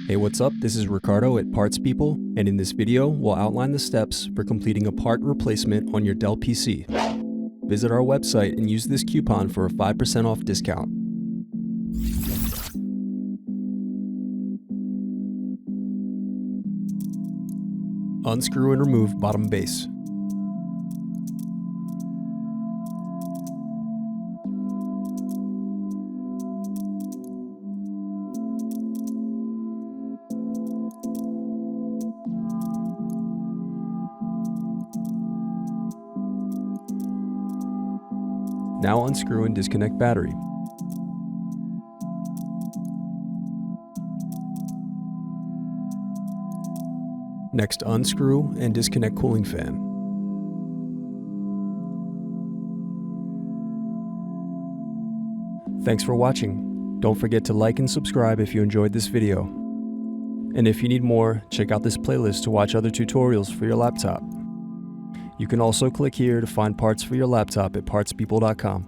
Hey, what's up? This is Ricardo at Parts People, and in this video, we'll outline the steps for completing a part replacement on your Dell PC. Visit our website and use this coupon for a 5% off discount. Unscrew and remove bottom base. Now unscrew and disconnect battery. Next, unscrew and disconnect cooling fan. Thanks for watching. Don't forget to like and subscribe if you enjoyed this video. And if you need more, check out this playlist to watch other tutorials for your laptop. You can also click here to find parts for your laptop at partspeople.com.